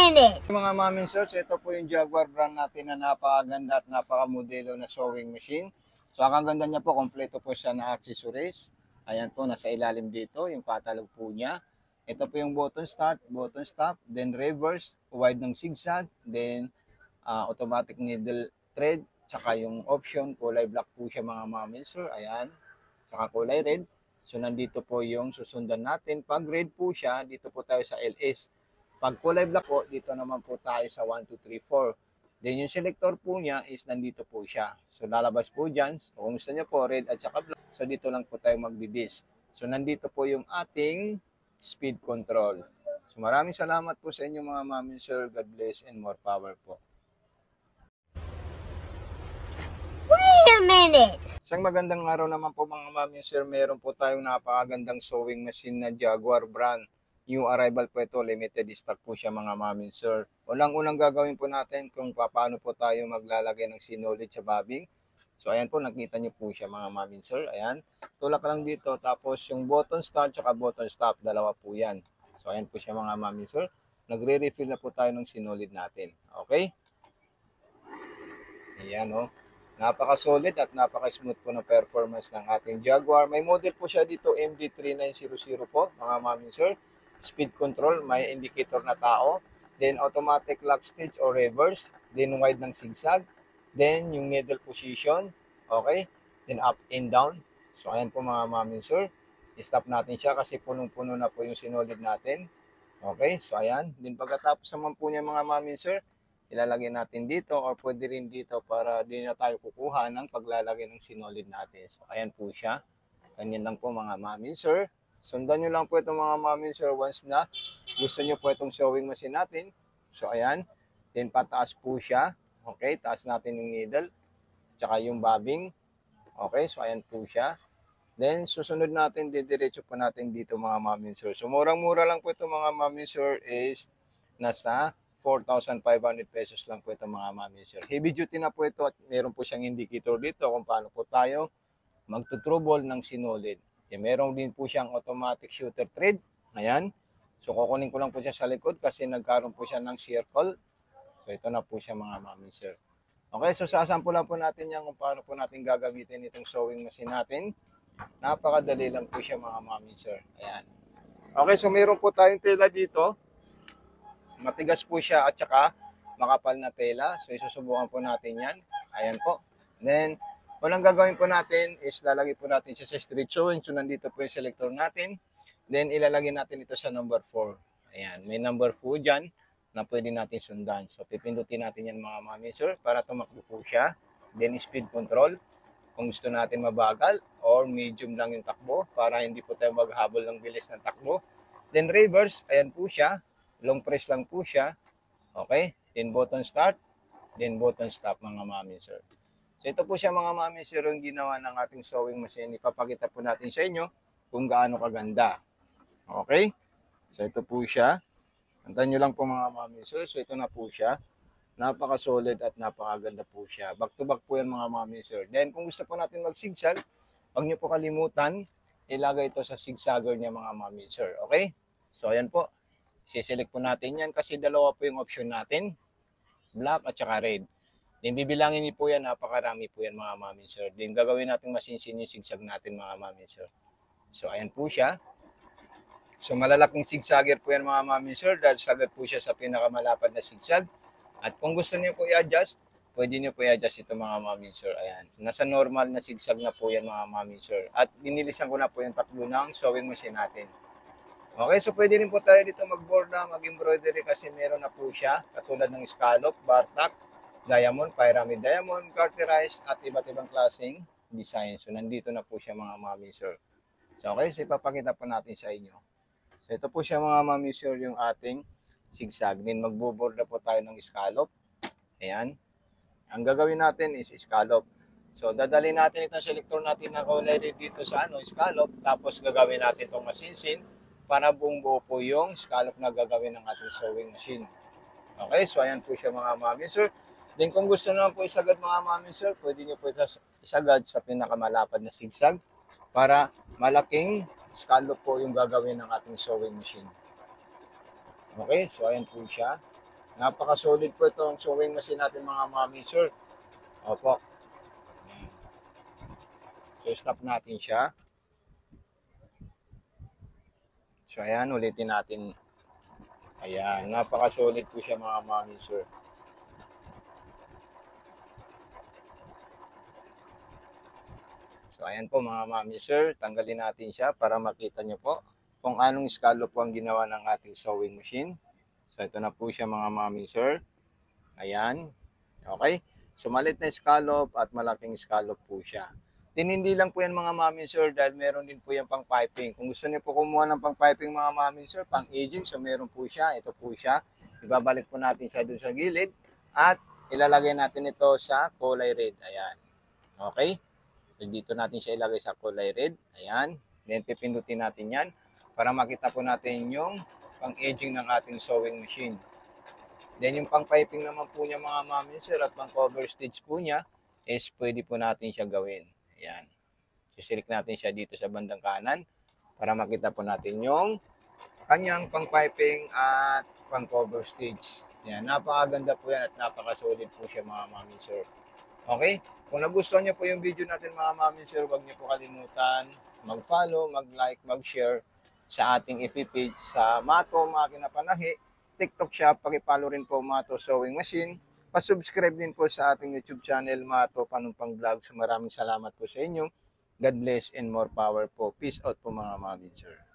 minute! Mga mami sir, ito po yung Jaguar brand natin na napakaganda at napakamodelo na sewing machine. So ang ganda niya po, kompleto po siya na accessories. Ayan po, nasa ilalim dito, yung catalog po niya. Ito po yung button start, button stop, then reverse, wide ng zigzag, then automatic needle thread, tsaka yung option, kulay black po siya mga mami sir. Ayan, tsaka kulay red. So nandito po yung susundan natin. Pag red po siya, dito po tayo sa LS. Pag kulay black po, dito naman po tayo sa 1, 2, 3, 4. Then yung selector po niya is nandito po siya. So lalabas po dyan. So kung gusto niyo po red at saka black, so dito lang po tayo magbibis. So nandito po yung ating speed control. So maraming salamat po sa inyo mga mami sir. God bless and more power po. Wait a minute! Isang magandang araw naman po mga mami sir. Meron po tayong napakagandang sewing machine na Jaguar brand. New arrival po ito, limited stock po siya mga mami sir. Unang-unang gagawin po natin kung paano po tayo maglalagay ng sinulid sa bobbing. So ayan po, nakita niyo po siya mga mami sir. Ayan, tulak lang dito. Tapos yung button start at button stop, dalawa po yan. So ayan po siya mga mami sir. Nagre-refill na po tayo ng sinulid natin. Okay? Ayan o. Napaka-solid at napaka-smooth po ng performance ng ating Jaguar. May model po siya dito, MD3900 po, mga mami sir. Speed control, may indicator na tao. Then automatic lock stitch or reverse. Then wide ng zigzag. Then yung needle position. Okay? Then up and down. So ayan po mga mami sir. Stop natin siya kasi punong-puno na po yung sinulid natin. Okay? So ayan. Then pagkatapos naman po niya mga mami sir, ilalagay natin dito or pwede rin dito para di na tayo kukuha ng paglalagay ng sinulid natin. So, ayan po siya. Ganyan lang po mga mami, sir. Sundan nyo lang po itong mga mami, sir, once na gusto nyo po itong sewing machine natin. So, ayan. Then, pataas po siya. Okay, taas natin yung needle. Tsaka yung bobbing. Okay, so ayan po siya. Then, susunod natin, didiretso po natin dito mga mami, sir. So, murang-mura lang po ito mga mami, sir, is nasa 4,500 pesos lang po ito mga mami sir. Heavy duty na po ito at meron po siyang indicator dito kung paano po tayo magtutrubol ng sinulid. Meron din po siyang automatic shooter thread. Ayan. So kukunin ko lang po siya sa likod kasi nagkaroon po siya ng circle. So ito na po siya mga mami sir. Okay, so sasampulan po natin yan kung paano po natin gagamitin itong sewing machine natin. Napakadali lang po siya mga mami sir. Ayan. Okay, so meron po tayong tela dito. Matigas po siya at saka makapal na tela. So isusubukan po natin yan. Ayan po. Then, walang gagawin po natin is lalagay po natin siya sa straight sewing. So nandito po yung selector natin. Then ilalagay natin ito sa number 4. Ayan. May number po dyan na pwede natin sundan. So pipindutin natin yan mga mami sir para tumakbo po siya. Then speed control. Kung gusto natin mabagal or medium lang yung takbo para hindi po tayo maghabol ng bilis ng takbo. Then reverse. Ayan po siya. Long press lang po siya. Okay? Then button start. Then button stop mga mami sir. So ito po siya mga mami sir yung ginawa ng ating sewing machine. Ipapakita po natin sa inyo kung gaano kaganda. Okay? So ito po siya. Antayin nyo lang po mga mami sir. So ito na po siya. Napaka-solid at napakaganda po siya. Back to back po yan mga mami sir. Then kung gusto po natin mag-zigzag, huwag nyo po kalimutan, ilagay ito sa zigzagger niya mga mami sir. Okay? So ayan po. Siselect po natin yan kasi dalawa po yung option natin. Black at saka red. Then bibilangin niyo po yan. Napakarami po yan mga mami sir. Then gagawin natin masinsin yung zigzag natin mga mami sir. So ayan po siya. So malalaking zigzagger po yan mga mami sir. Dahil sagad po siya sa pinakamalapad na zigzag. At kung gusto niyo po i-adjust, pwede niyo po i-adjust ito mga mami sir. Ayan. Nasa normal na zigzag na po yan mga mami sir. At dinilisan ko na po yung takbo ng sewing machine natin. Okay, so pwede rin po tayo dito mag-borda, mag-embroidery kasi meron na po siya. Katulad ng scallop, bartak, diamond, pyramid diamond, garterized, at iba't ibang klaseng design. So nandito na po siya mga mami sir. So okay, so ipapakita po natin sa inyo. So ito po siya mga mami sir yung ating zigzag. Then magbuborda po tayo ng scallop. Ayan. Ang gagawin natin is scallop. So dadali natin itong selector natin na kulay red dito sa scallop. Tapos gagawin natin itong masinsin para buong buo po yung scallop na gagawin ng ating sewing machine. Okay, so ayan po siya mga mami sir. Then kung gusto naman po isagad mga mami sir, pwede nyo po isagad sa pinakamalapad na zigzag para malaking scallop po yung gagawin ng ating sewing machine. Okay, so ayan po siya. Napaka-solid po itong sewing machine natin mga mami, sir. Opo. Ayan. So, stop natin siya. So, ayan, ulitin natin. Ayan, napaka-solid po siya mga mami, sir. So, ayan po mga mami, sir. Tanggalin natin siya para makita nyo po kung anong scallop po ang ginawa ng ating sewing machine. So, ito na po siya mga mami, sir. Ayan. Okay. So, malit na scallop at malaking scallop po siya. Tinindi lang po yan mga mami, sir, dahil meron din po yung pang piping. Kung gusto niyo po kumuha ng pang piping mga mami, sir, pang aging, so meron po siya. Ito po siya. Ibabalik po natin siya dun sa gilid at ilalagay natin ito sa kulay red. Ayan. Okay. So, dito natin siya ilagay sa kulay red. Ayan. Then, pipindutin natin yan para makita po natin yung pang-edging ng ating sewing machine. Then, yung pang-piping naman po niya mga mami, sir, at pang-cover stitch po niya is pwede po natin siya gawin. Ayan. Sisilik natin siya dito sa bandang kanan para makita po natin yung kanyang pang-piping at pang-cover stitch. Ayan. Napakaganda po yan at napaka-solid po siya mga mami, sir. Okay? Kung nagustuhan niyo po yung video natin mga mami, sir, huwag niyo po kalimutan mag-follow, mag-like, mag-share sa ating FB page sa Mato Makina Panahi, TikTok shop, paki-follow rin po Mato Sewing Machine. Pa-subscribe din po sa ating YouTube channel Mato Panumpang Vlog. So maraming salamat po sa inyo. God bless and more power po. Peace out po mga mami, sir.